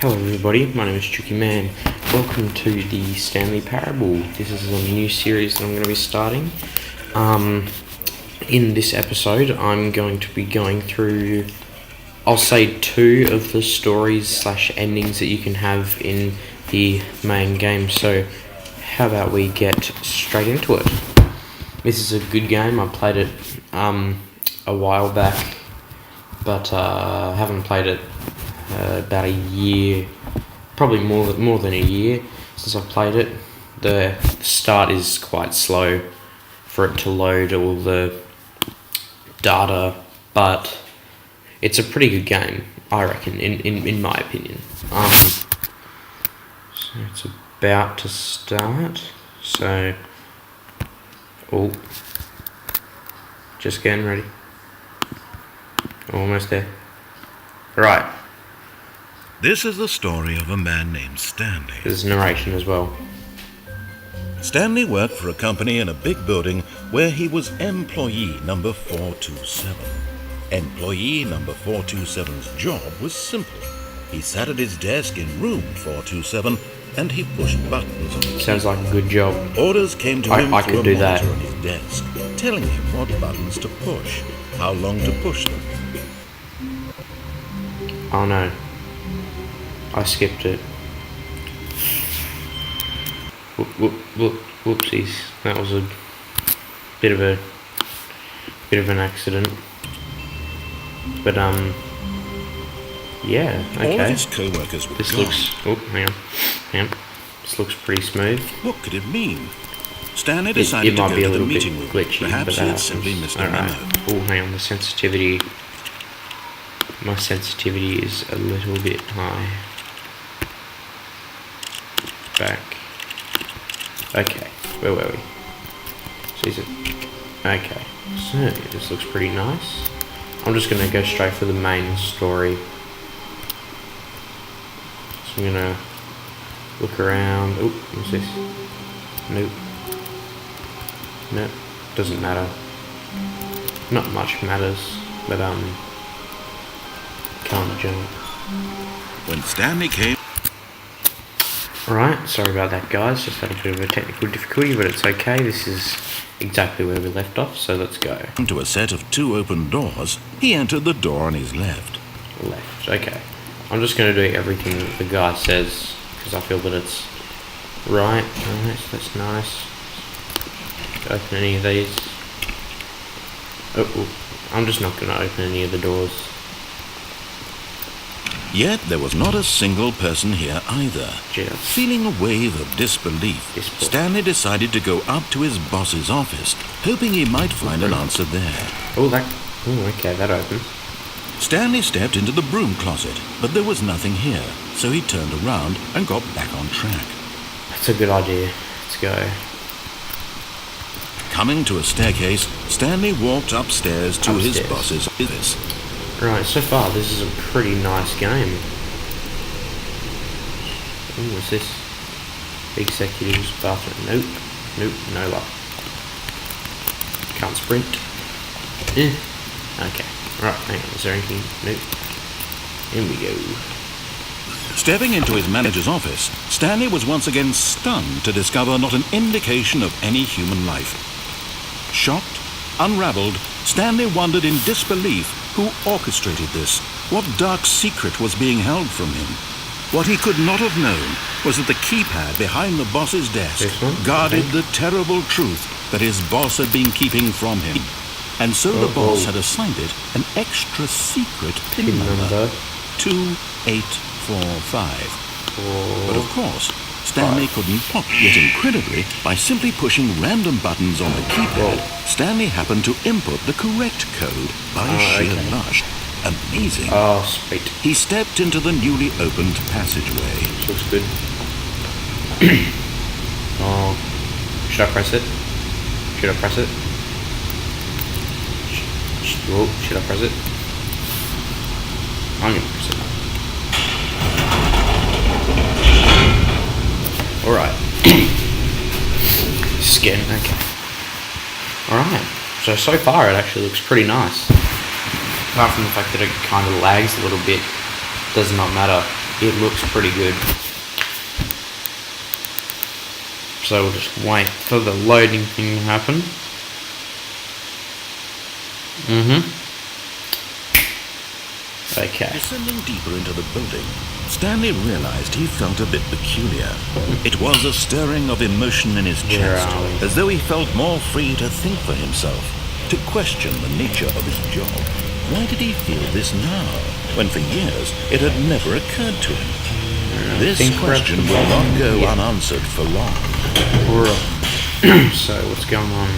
Hello everybody, my name is Tricky Man. Welcome to the Stanley Parable. This is a new series that I'm going to be starting. In this episode, I'm going to be going through, I'll say, two of the stories / endings that you can have in the main game. So how about we get straight into it? This is a good game. I played it a while back, but I haven't played it about a year, probably more than a year since I played it. The start is quite slow for it to load all the data, but it's a pretty good game, I reckon, in my opinion. So it's about to start, so just getting ready. Almost there. Right. This is the story of a man named Stanley. There's narration as well. Stanley worked for a company in a big building where he was employee number 427. Employee number 427's job was simple. He sat at his desk in room 427 and he pushed buttons on his Sounds like a good job. Orders came to him I through could a do that. monitor on his desk, telling him what buttons to push, how long to push them. Oh no. I skipped it. Whoopsies. That was a bit of an accident. But yeah, okay. All of his co-workers were This gone. looks hang on. This looks pretty smooth. What could it mean? Stanley decided It to might go be a to the little bit meeting room. glitchy, Perhaps but he that had simply missed a Alright. memo. Oh, hang on, the sensitivity. My sensitivity is a little bit high. Back. Okay, where were we? Jesus. Okay, so this looks pretty nice. I'm just gonna go straight for the main story. So I'm gonna look around. Oh, what's this? Nope. Nope. Doesn't matter. Not much matters, but can't jump. When Stanley came Alright, sorry about that guys, just had a bit of a technical difficulty, but it's okay. This is exactly where we left off, so let's go. to a set of two open doors, he entered the door on his left. Left, okay. I'm just going to do everything that the guy says, because I feel that it's right. Alright, so that's nice. Open any of these. Oh, I'm just not going to open any of the doors. Yet there was not a single person here either. Just Feeling a wave of disbelief, Stanley decided to go up to his boss's office, hoping he might find an answer there. okay, that opens. Stanley stepped into the broom closet, but there was nothing here, so he turned around and got back on track. That's a good idea. Let's go. Coming to a staircase, Stanley walked upstairs to his Upstairs. boss's office. Right, so far this is a pretty nice game. Ooh, what's this? Executive's bathroom. Nope, no luck. Can't sprint. Okay, right, hang on, is there anything? Nope. Here we go. Stepping into his manager's office, Stanley was once again stunned to discover not an indication of any human life. Shocked, unraveled, Stanley wondered in disbelief who orchestrated this, what dark secret was being held from him. What he could not have known was that the keypad behind the boss's desk guarded the terrible truth that his boss had been keeping from him. And so the boss had assigned it an extra secret pin number 2845. But of course, Stanley couldn't pop. Yet incredibly, by simply pushing random buttons on the keypad, Stanley happened to input the correct code by sheer luck. Amazing. Oh, sweet. He stepped into the newly opened passageway. Looks good. Oh, should I press it? Should I press it? Should I press it? I'm gonna press it. Alright. Skin, okay. Alright. So far it actually looks pretty nice. Apart from the fact that it kind of lags a little bit, does not matter. it looks pretty good. So we'll just wait for the loading thing to happen. Okay. Descending deeper into the building, Stanley realized he felt a bit peculiar. It was a stirring of emotion in his chest, as though he felt more free to think for himself, to question the nature of his job. Why did he feel this now, when for years it had never occurred to him? This question will not go unanswered for long. So, what's going on?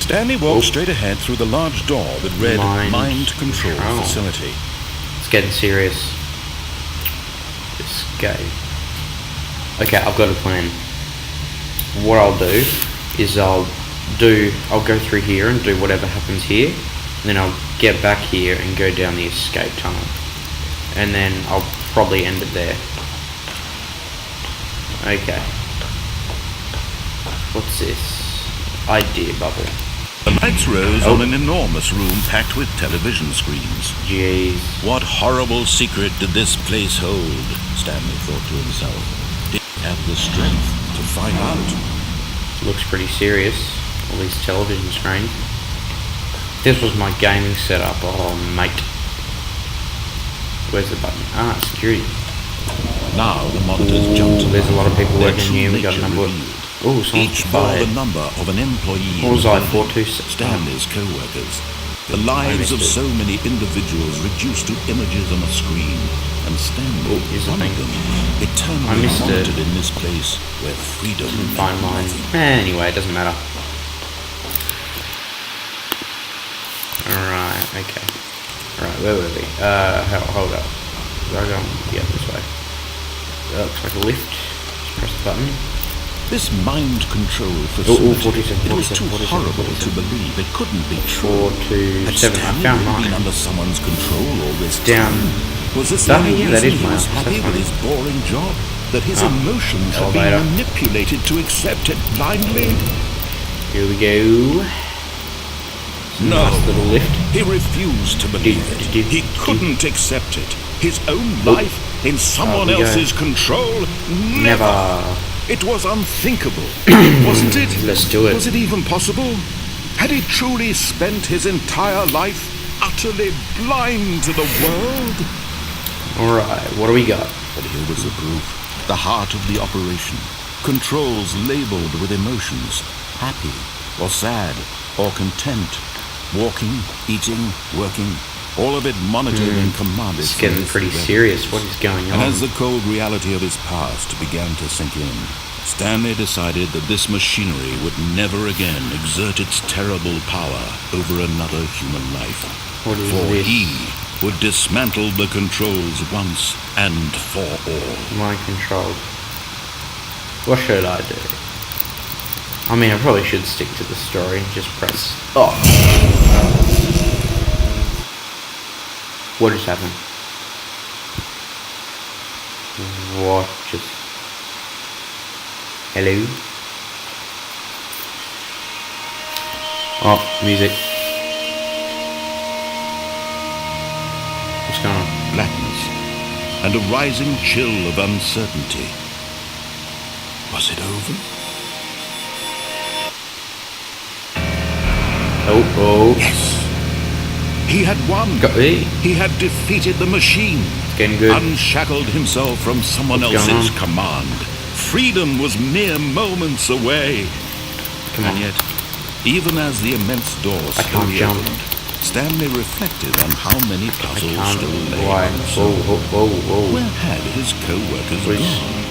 Stanley walked straight ahead through the large door that read Mind Control Facility. It's getting serious. Escape. Okay, I've got a plan. What I'll do is I'll go through here and do whatever happens here, and then I'll get back here and go down the escape tunnel, and then I'll probably end it there. Okay. What's this? Idea bubble. The lights rose on an enormous room packed with television screens. Jeez. What horrible secret did this place hold? Stanley thought to himself. Did he have the strength to find out? Looks pretty serious. All these television screens. This was my gaming setup. Oh, mate. Where's the button? Ah, security. Now the monitors jumped. There's a lot of people working here. We got a number of... Oh, each bore the number of an employee. What was I, 426? Stanley's co-workers. The lives of so many individuals reduced to images on a screen, and Stanley, one of them, eternally monitored in this place where freedom Fine line. Anyway, it doesn't matter. Alright, okay. Alright, where were we? Hold up. Did I go? Yeah, this way. Looks like a lift. Just press the button. This mind control facility, it was too horrible to believe. It couldn't be true. 427. I found mine. Been under someone's control all this down. Was this the only that is reason he was happy with his boring job? That his emotions had been manipulated to accept it blindly? Here we go. No, nice little lift. He refused to believe it. He couldn't accept it. His own life in someone else's control? Never. It was unthinkable, wasn't it? Let's do it. Was it even possible? Had he truly spent his entire life utterly blind to the world? Alright, what do we got? But here was the proof. The heart of the operation. Controls labeled with emotions. Happy, or sad, or content. Walking, eating, working. All of it monitored and commanded. It's getting pretty serious. What is going on? And as the cold reality of his past began to sink in, Stanley decided that this machinery would never again exert its terrible power over another human life. What is For this? he would dismantle the controls once and for all. Mind controlled. What should I do? I mean, I probably should stick to the story and just press off. What just happened? What just... Hello? Oh, music. What's going on? Blackness and a rising chill of uncertainty. Was it over? Oh. Yes. He had won. He had defeated the machine. It's getting good. Unshackled himself from someone else's command. Freedom was mere moments away. Come on. And yet, even as the immense door slowly opened, Stanley reflected on how many puzzles still lay unsolved. Where had his co-workers gone?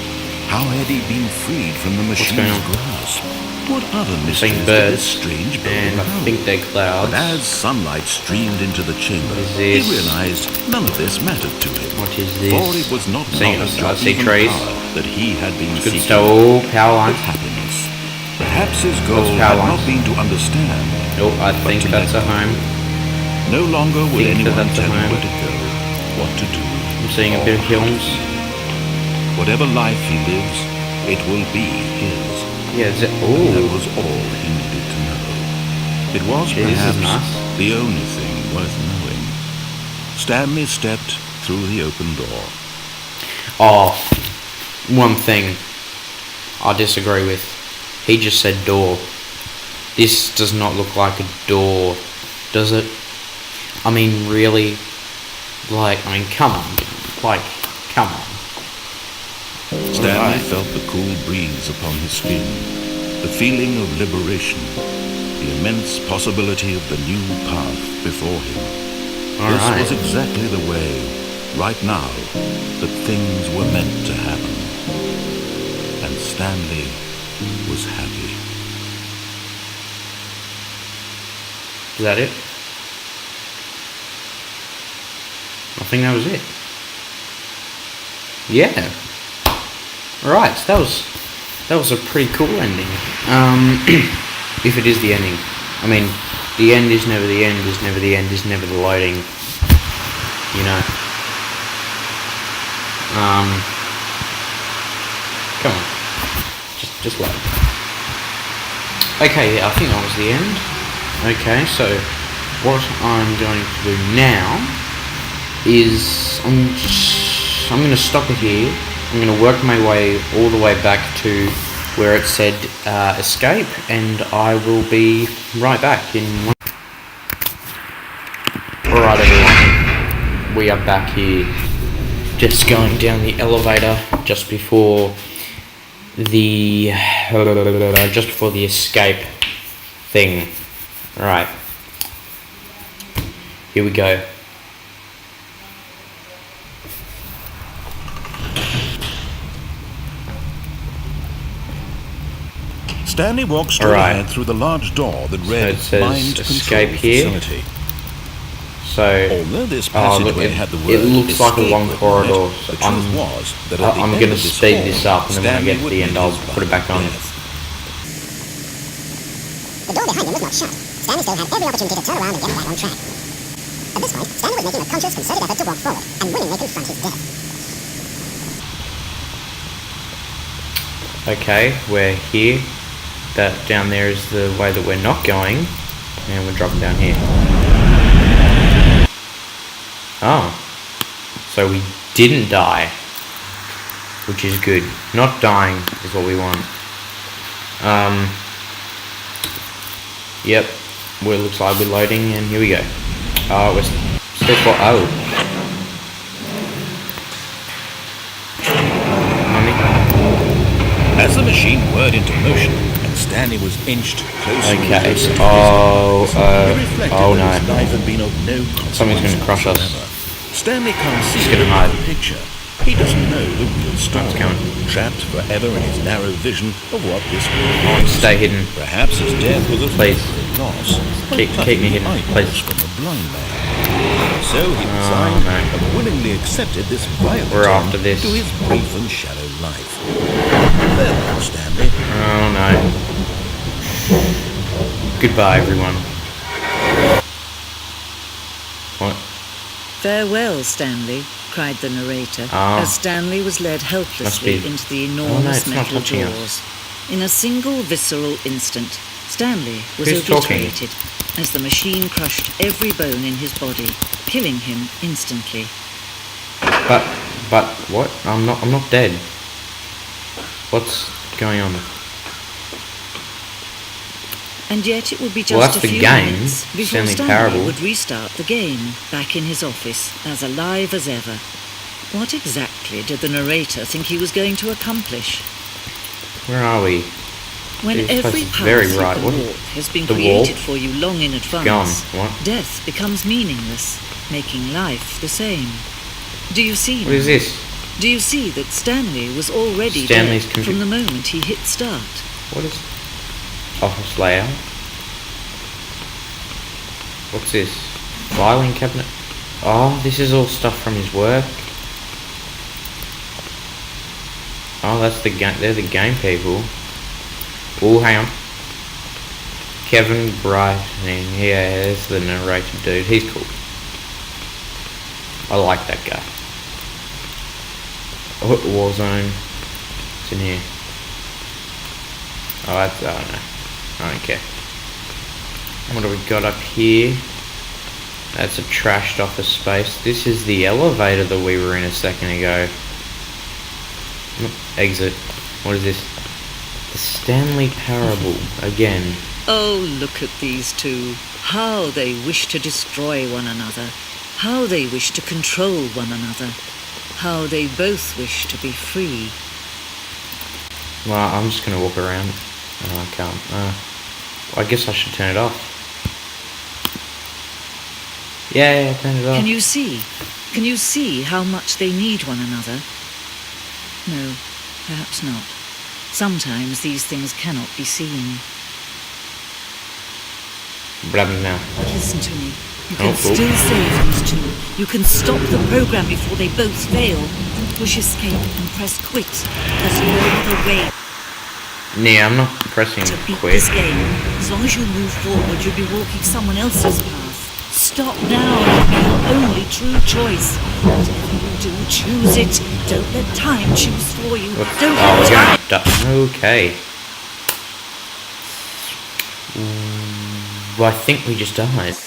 How had he been freed from the machine's grasp? What other mysteries did this strange building hold? I think they're clouds. But as sunlight streamed into the chamber, he realized none of this mattered to him. What is this? For it was not knowledge or even power that he had been seeking. Power lines. Happiness. Perhaps his goal had not been to understand. Nope, I think that's a home. No longer will anyone tell him where to go, what to do. I'm seeing a bit of hills. Whatever life he lives, it will be his. Yeah, is it? That was all he needed to know. It was perhaps the only thing worth knowing. Stanley stepped through the open door. Oh, one thing I disagree with. He just said door. This does not look like a door, does it? I mean, really? Come on. Come on. Stanley felt the cool breeze upon his skin, the feeling of liberation, the immense possibility of the new path before him. This was exactly the way, right now, that things were meant to happen. And Stanley was happy. Is that it? I think that was it. Yeah. Right, so that was a pretty cool ending. If it is the ending. I mean, the end is never the end, is never the end, is never the loading. You know. Come on. Just load. Okay, yeah, I think that was the end. Okay, so what I'm going to do now is I'm going to stop it here. I'm going to work my way all the way back to where it said escape, and I will be right back in one. Alright everyone, we are back here, just going down the elevator just before the escape thing. Right, here we go. Stanley walked straight ahead through the large door that read Mind Control Facility. So, although this passageway had the word it looks like a long corridor. So I'm going to speed this up, and then when I get to the end, I'll put it back on. The door behind him was not shut. Stanley still had every opportunity to turn around and get back on track. At this point, Stanley was making a conscious, concerted effort to walk forward and willingly confront his death. Okay, we're here. That down there is the way that we're not going, and we're dropping down here. Oh, so we didn't die, which is good. Not dying is what we want. Yep, well, it looks like we're loading, and here we go. We're still for As the machine whirred into motion, and Stanley was inched closer. Okay. Oh no. Something's going to crush us. Stanley can't see the picture. He doesn't know the real story. Trapped forever in his narrow vision of what this world I want to stay hidden. Perhaps his death was a loss. Keep me hidden, please. From a blind man. So he resigned and willingly accepted this violent end to his brief and shallow life. Farewell, Stanley. Oh no. Goodbye, everyone. What? Farewell, Stanley, cried the narrator, as Stanley was led helplessly into the enormous metal doors. In a single visceral instant, Stanley was obliterated as the machine crushed every bone in his body, killing him instantly. But what? I'm not dead. What's going on? And yet it would be just a few minutes before Stanley Stanley would restart the game, back in his office, as alive as ever. What exactly did the narrator think he was going to accomplish? Where are we? When every path you can walk has been created for you long in advance, death becomes meaningless, making life the same. Do you see? What is this? Do you see that Stanley was already dead from the moment he hit start? What is office layout? What's this? Filing cabinet? Oh, this is all stuff from his work. Oh, that's the game. They're the game people. Oh, hang on. Kevin Bright. Yeah, there's the narrator dude. He's cool. I like that guy. Warzone. It's in here. Oh, that's, I don't know. I don't care. What do we got up here? That's a trashed office space. This is the elevator that we were in a second ago. Exit. What is this? The Stanley Parable again. Oh, look at these two. How they wish to destroy one another. How they wish to control one another. How they both wish to be free. Well, I'm just going to walk around. Oh, I can't. I guess I should turn it off. Yeah, turn it off. Can you see? Can you see how much they need one another? No, perhaps not. Sometimes these things cannot be seen. What happens now? Listen to me. You can still save these two. You can stop the program before they both fail. Push escape and press quit. There's no other way Yeah, I'm not pressing to beat quit. this game. As long as you move forward, you'll be walking someone else's path. Stop now. It'll be your only true choice. Whatever you do, choose it. Don't let time choose for you. Don't let time. Okay. Well, I think we just died. It's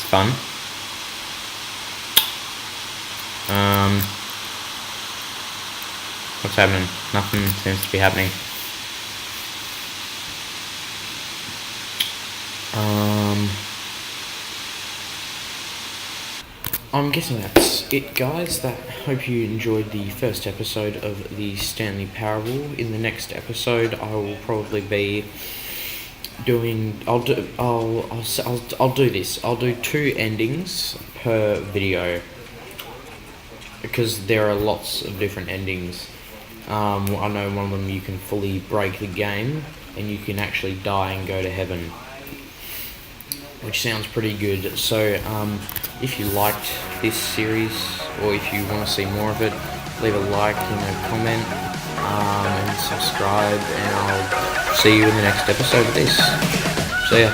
fun. What's happening? Nothing seems to be happening. I'm guessing that's it, guys. Hope you enjoyed the first episode of the Stanley Parable. In the next episode, I will probably be doing. I'll do this. I'll do 2 endings per video because there are lots of different endings. I know one of them you can fully break the game and you can actually die and go to heaven, which sounds pretty good. So if you liked this series or if you want to see more of it, leave a like and a comment and subscribe, and I'll see you in the next episode of this. See ya.